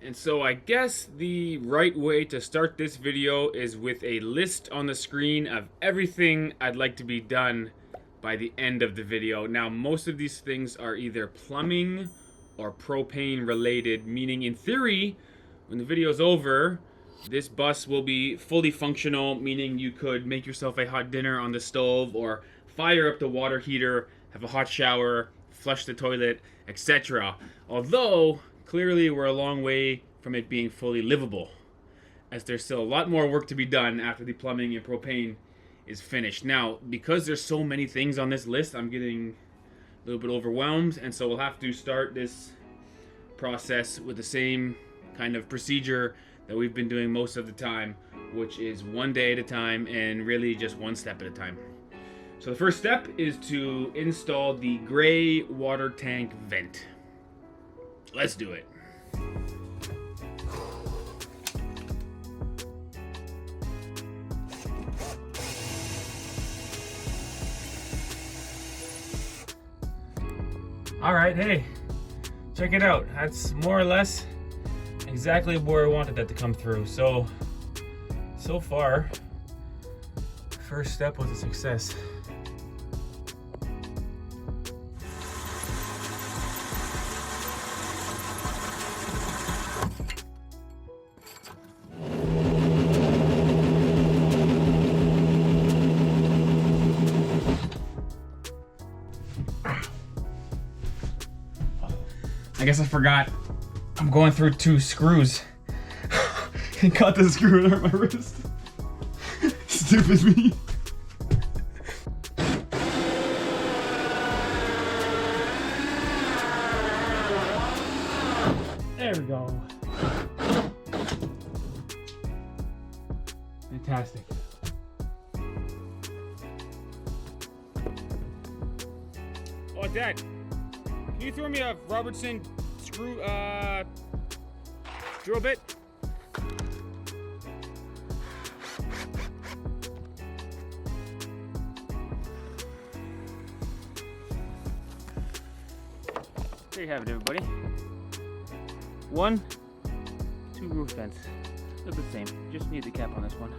And so I guess the right way to start this video is with a list on the screen of everything I'd like to be done by the end of the video. Now, most of these things are either plumbing or propane related, meaning in theory, when the video's over, this bus will be fully functional, meaning you could make yourself a hot dinner on the stove or fire up the water heater, have a hot shower, flush the toilet, etc. Although, clearly we're a long way from it being fully livable, as there's still a lot more work to be done after the plumbing and propane is finished. Now, because there's so many things on this list, I'm getting a little bit overwhelmed, and so we'll have to start this process with the same kind of procedure that we've been doing most of the time, which is one day at a time and really just one step at a time. So the first step is to install the gray water tank vent. Let's do it. All right, hey, check it out. That's more or less exactly where I wanted that to come through. So far, first step was a success. I guess I forgot. I'm going through 2 screws. And caught the screw under my wrist. Stupid me. There we go. Fantastic. Oh, Dad, can you throw me a Robertson screw, drill bit? There you have it, everybody. 1, 2 roof vents. Look the same. Just need the cap on this one.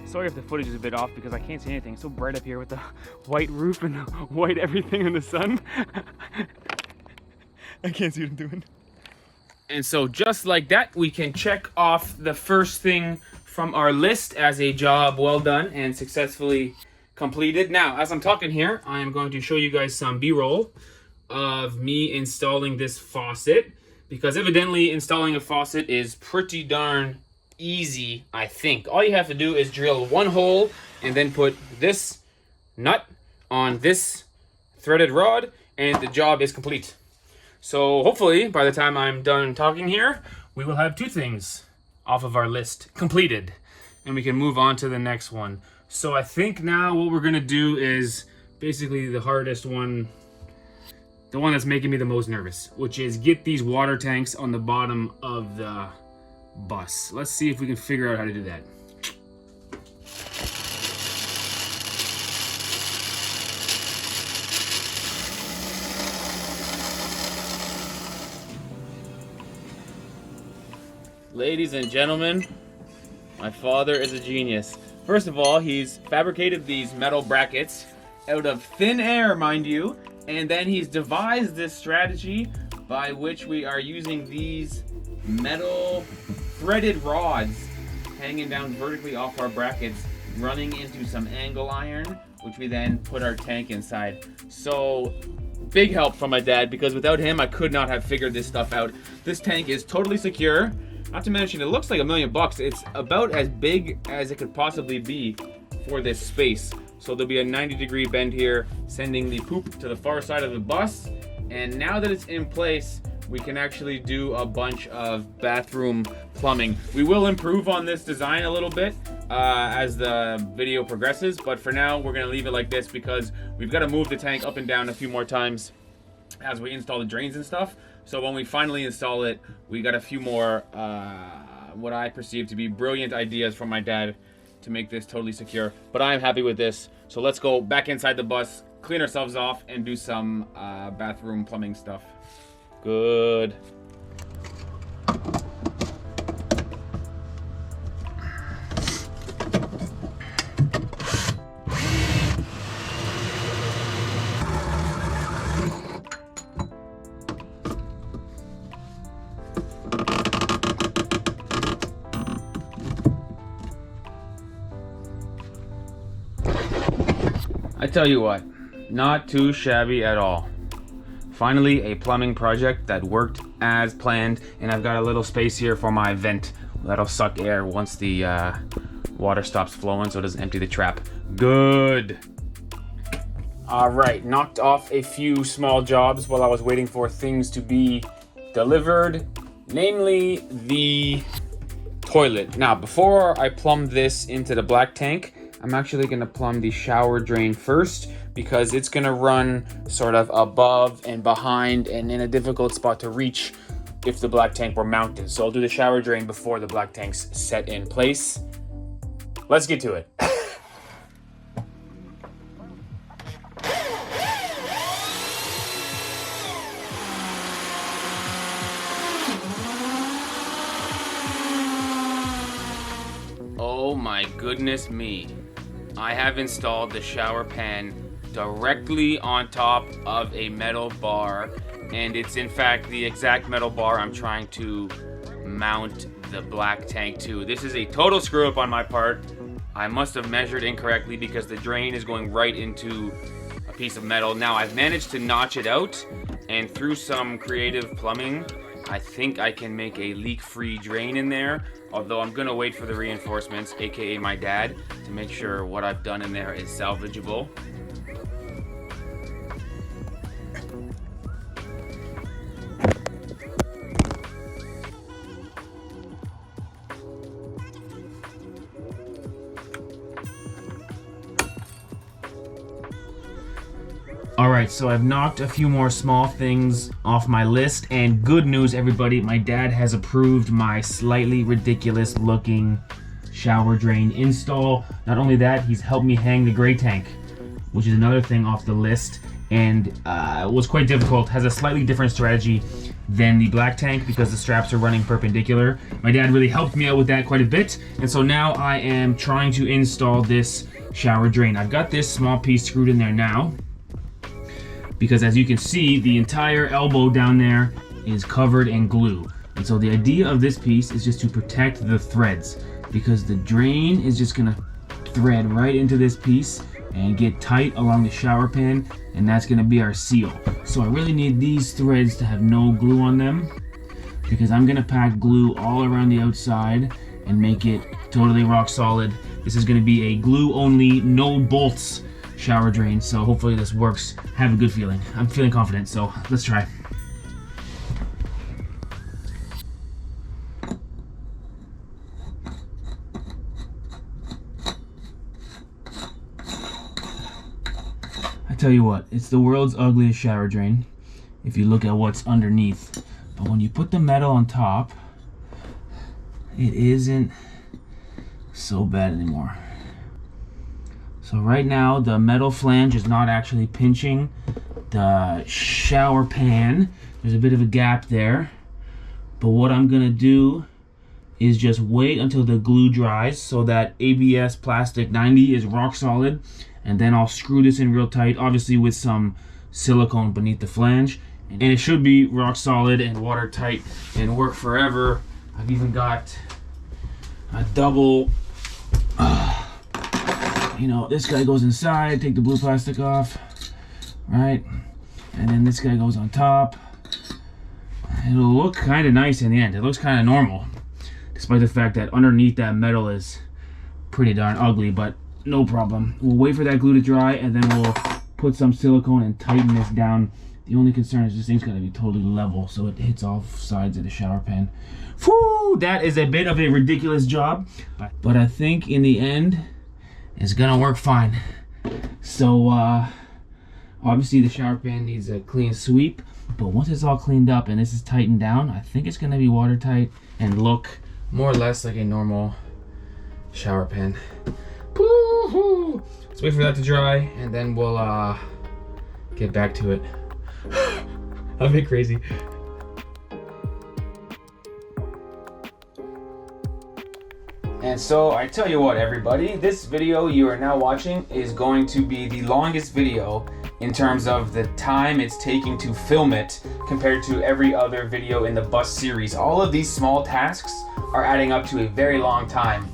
Sorry if the footage is a bit off because I can't see anything. It's so bright up here with the white roof and the white everything in the sun. I can't see what I'm doing. And so just like that, we can check off the first thing from our list as a job well done and successfully completed. Now, as I'm talking here, I am going to show you guys some B-roll of me installing this faucet, because evidently installing a faucet is pretty darn easy, I think. All you have to do is drill 1 hole and then put this nut on this threaded rod and the job is complete. So hopefully by the time I'm done talking here, we will have 2 things off of our list completed and we can move on to the next one. So I think now what we're gonna do is basically the hardest one, the one that's making me the most nervous, which is get these water tanks on the bottom of the bus. Let's see if we can figure out how to do that. Ladies and gentlemen, my father is a genius. First of all, he's fabricated these metal brackets out of thin air, mind you, and then he's devised this strategy by which we are using these metal threaded rods hanging down vertically off our brackets, running into some angle iron, which we then put our tank inside. So big help from my dad, because without him I could not have figured this stuff out. This tank is totally secure. Not to mention, it looks like $1,000,000. It's about as big as it could possibly be for this space. So there'll be a 90-degree bend here, sending the poop to the far side of the bus. And now that it's in place, we can actually do a bunch of bathroom plumbing. We will improve on this design a little bit as the video progresses, but for now, we're gonna leave it like this because we've gotta move the tank up and down a few more times as we install the drains and stuff. So when we finally install it, we got a few more, what I perceive to be brilliant ideas from my dad to make this totally secure. But I'm happy with this. So let's go back inside the bus, clean ourselves off, and do some bathroom plumbing stuff. Good. tell you what, not too shabby at all. Finally, a plumbing project that worked as planned, and I've got a little space here for my vent that'll suck air once the water stops flowing so it doesn't empty the trap. Good. All right, knocked off a few small jobs while I was waiting for things to be delivered, namely the toilet. Now, before I plumb this into the black tank, I'm actually gonna plumb the shower drain first because it's gonna run sort of above and behind and in a difficult spot to reach if the black tank were mounted. So I'll do the shower drain before the black tank's set in place. Let's get to it. Oh my goodness me. I have installed the shower pan directly on top of a metal bar, and it's in fact the exact metal bar I'm trying to mount the black tank to. This is a total screw up on my part. I must have measured incorrectly because the drain is going right into a piece of metal. Now I've managed to notch it out, and through some creative plumbing, I think I can make a leak-free drain in there, although I'm gonna wait for the reinforcements, aka my dad, to make sure what I've done in there is salvageable. Alright, so I've knocked a few more small things off my list, and good news everybody, my dad has approved my slightly ridiculous looking shower drain install. Not only that, he's helped me hang the gray tank, which is another thing off the list, and was quite difficult. Has a slightly different strategy than the black tank because the straps are running perpendicular. My dad really helped me out with that quite a bit, and so now I am trying to install this shower drain. I've got this small piece screwed in there now, because as you can see, the entire elbow down there is covered in glue. And so the idea of this piece is just to protect the threads, because the drain is just gonna thread right into this piece and get tight along the shower pan, and that's gonna be our seal. So I really need these threads to have no glue on them, because I'm gonna pack glue all around the outside and make it totally rock solid. This is gonna be a glue only, no bolts shower drain, so hopefully this works. I have a good feeling. I'm feeling confident, so let's try. I tell you what, it's the world's ugliest shower drain if you look at what's underneath. But when you put the metal on top, it isn't so bad anymore. So right now, the metal flange is not actually pinching the shower pan. There's a bit of a gap there. But what I'm gonna do is just wait until the glue dries so that ABS plastic 90 is rock solid, and then I'll screw this in real tight, obviously with some silicone beneath the flange. And it should be rock solid and watertight and work forever. I've even got a double you know, this guy goes inside, take the blue plastic off, right? And then this guy goes on top. It'll look kind of nice in the end. It looks kind of normal, despite the fact that underneath that metal is pretty darn ugly, but no problem. We'll wait for that glue to dry, and then we'll put some silicone and tighten this down. The only concern is this thing's gotta be totally level so it hits all sides of the shower pan. Whew, that is a bit of a ridiculous job, but I think in the end, it's gonna work fine. So obviously the shower pan needs a clean sweep, but once it's all cleaned up and this is tightened down, I think it's gonna be watertight and look more or less like a normal shower pan. Woo-hoo! Let's wait for that to dry, and then we'll get back to it. I'm a bit crazy. And so I tell you what, everybody, this video you are now watching is going to be the longest video in terms of the time it's taking to film it compared to every other video in the bus series. All of these small tasks are adding up to a very long time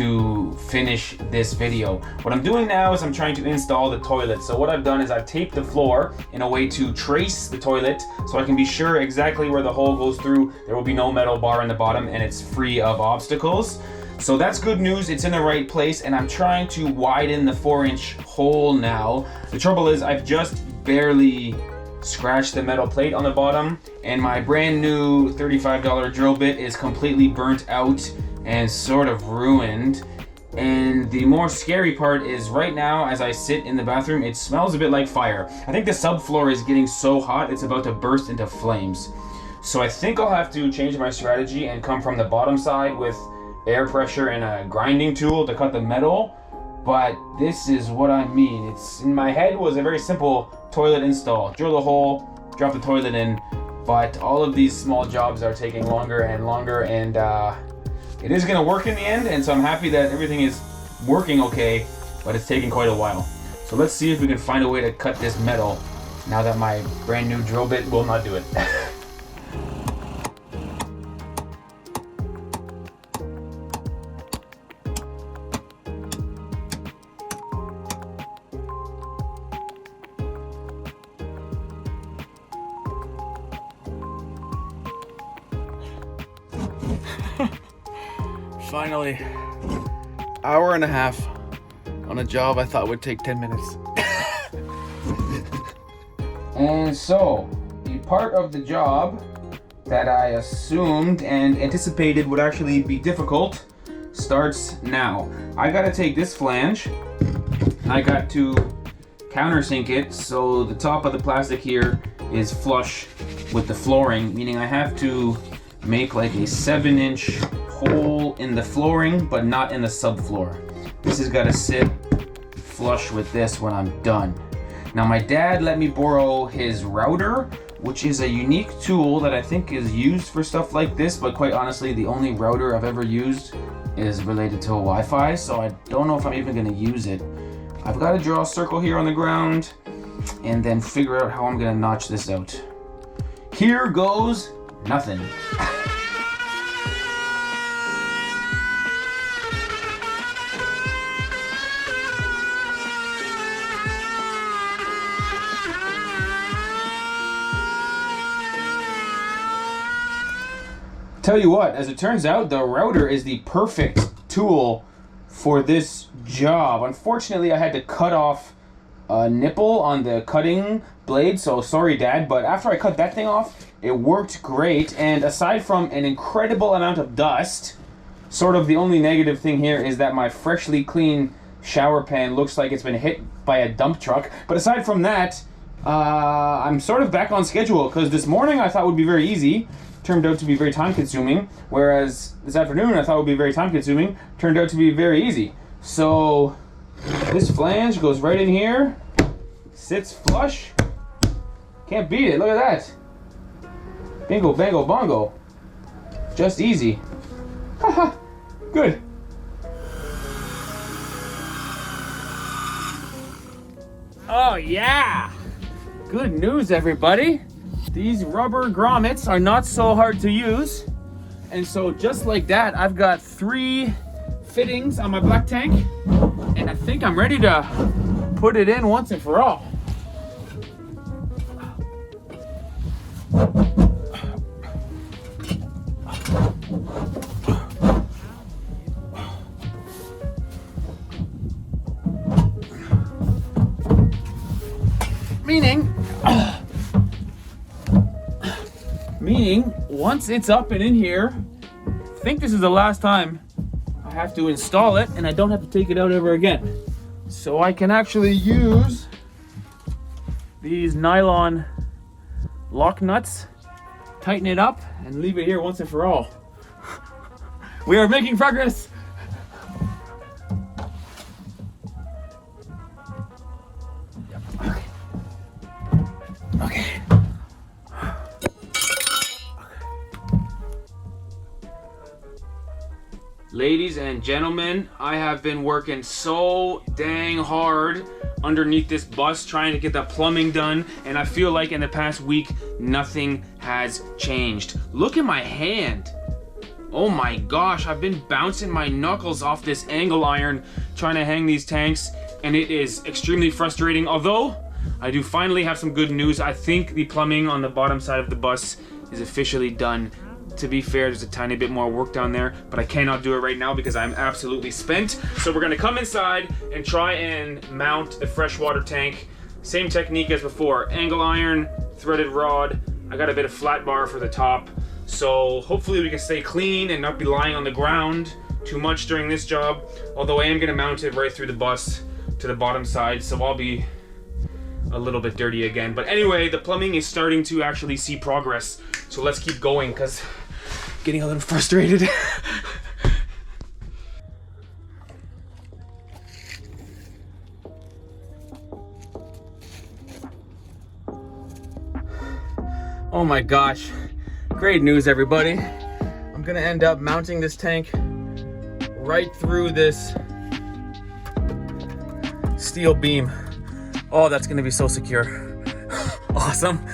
to finish this video. What I'm doing now is I'm trying to install the toilet. So what I've done is I've taped the floor in a way to trace the toilet so I can be sure exactly where the hole goes through. There will be no metal bar in the bottom and it's free of obstacles. So that's good news, it's in the right place, and I'm trying to widen the 4-inch hole now. The trouble is I've just barely scratched the metal plate on the bottom, and my brand new $35 drill bit is completely burnt out and sort of ruined. And the more scary part is right now as I sit in the bathroom, it smells a bit like fire. I think the subfloor is getting so hot it's about to burst into flames. So I think I'll have to change my strategy and come from the bottom side with air pressure and a grinding tool to cut the metal. But this is what I mean. It's in my head was a very simple toilet install. Drill the hole, drop the toilet in, but all of these small jobs are taking longer and longer, and it is gonna work in the end, and so I'm happy that everything is working okay, but it's taking quite a while. So let's see if we can find a way to cut this metal now that my brand new drill bit will not do it. Finally, hour and a half on a job I thought would take 10 minutes. And so, the part of the job that I assumed and anticipated would actually be difficult starts now. I gotta take this flange, and I got to countersink it so the top of the plastic here is flush with the flooring, meaning I have to make like a 7-inch hole in the flooring, but not in the subfloor. This has got to sit flush with this when I'm done. Now my dad let me borrow his router, which is a unique tool that I think is used for stuff like this, but quite honestly, the only router I've ever used is related to Wi-Fi, so I don't know if I'm even gonna use it. I've got to draw a circle here on the ground and then figure out how I'm gonna notch this out. Here goes nothing. Tell you what, as it turns out, the router is the perfect tool for this job. Unfortunately, I had to cut off a nipple on the cutting blade, so sorry, Dad, but after I cut that thing off, it worked great. And aside from an incredible amount of dust, sort of the only negative thing here is that my freshly clean shower pan looks like it's been hit by a dump truck. But aside from that, I'm sort of back on schedule, because this morning I thought would be very easy. Turned out to be very time consuming, whereas this afternoon I thought would be very time consuming, turned out to be very easy. So this flange goes right in here, sits flush, can't beat it, look at that. Bingo, bango, bongo. Just easy. Haha, good. Oh yeah! Good news, everybody. These rubber grommets are not so hard to use. And so just like that, I've got 3 fittings on my black tank, and I think I'm ready to put it in once and for all. Meaning, once it's up and in here, I think this is the last time I have to install it, and I don't have to take it out ever again. So I can actually use these nylon lock nuts, tighten it up, and leave it here once and for all. We are making progress. Okay. Ladies and gentlemen, I have been working so dang hard underneath this bus trying to get the plumbing done, and I feel like in the past week, nothing has changed. Look at my hand. Oh my gosh, I've been bouncing my knuckles off this angle iron trying to hang these tanks, and it is extremely frustrating. Although, I do finally have some good news. I think the plumbing on the bottom side of the bus is officially done. To be fair, there's a tiny bit more work down there, but I cannot do it right now because I'm absolutely spent. So we're gonna come inside and try and mount the freshwater tank. Same technique as before, angle iron, threaded rod. I got a bit of flat bar for the top. So hopefully we can stay clean and not be lying on the ground too much during this job. Although I am gonna mount it right through the bus to the bottom side, so I'll be a little bit dirty again. But anyway, the plumbing is starting to actually see progress. So let's keep going, because I'm getting a little frustrated. Oh my gosh, great news everybody. I'm gonna end up mounting this tank right through this steel beam. Oh, that's gonna be so secure. Awesome.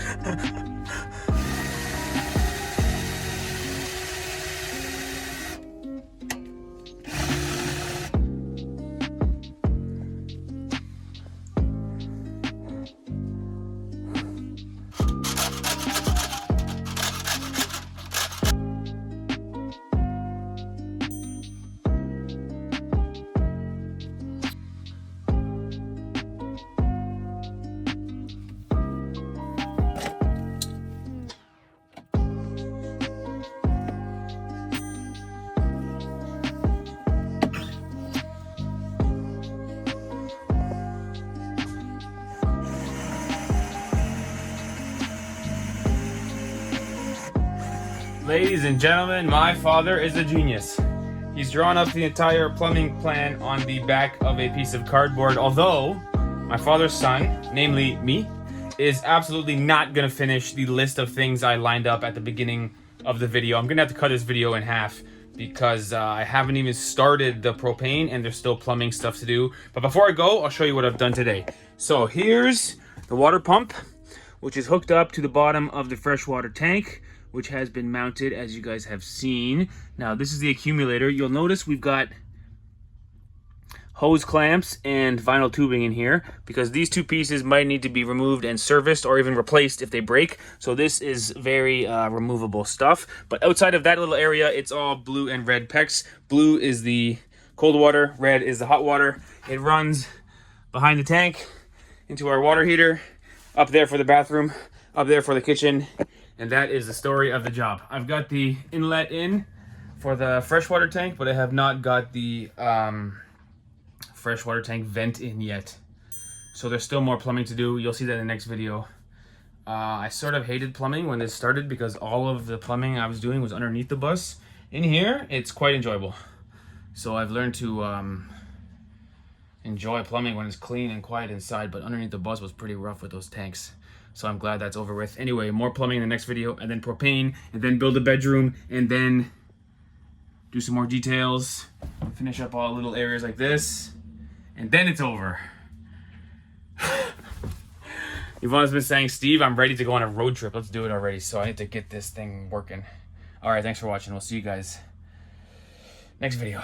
Ladies and gentlemen, my father is a genius. He's drawn up the entire plumbing plan on the back of a piece of cardboard, although my father's son, namely me, is absolutely not gonna finish the list of things I lined up at the beginning of the video. I'm gonna have to cut this video in half because I haven't even started the propane and there's still plumbing stuff to do. But before I go, I'll show you what I've done today. So here's the water pump, which is hooked up to the bottom of the freshwater tank, which has been mounted, as you guys have seen. Now, this is the accumulator. You'll notice we've got hose clamps and vinyl tubing in here because these two pieces might need to be removed and serviced or even replaced if they break. So this is very removable stuff. But outside of that little area, it's all blue and red PEX. Blue is the cold water, red is the hot water. It runs behind the tank into our water heater, up there for the bathroom, up there for the kitchen. And that is the story of the job. I've got the inlet in for the freshwater tank, but I have not got the freshwater tank vent in yet. So there's still more plumbing to do. You'll see that in the next video. I sort of hated plumbing when this started because all of the plumbing I was doing was underneath the bus. In here, it's quite enjoyable. So I've learned to enjoy plumbing when it's clean and quiet inside, but underneath the bus was pretty rough with those tanks. So I'm glad that's over with. Anyway, more plumbing in the next video, and then propane, and then build a bedroom, and then do some more details, finish up all little areas like this, and then it's over. Yvonne's been saying, Steve, I'm ready to go on a road trip. Let's do it already. So I need to get this thing working. All right, thanks for watching. We'll see you guys next video.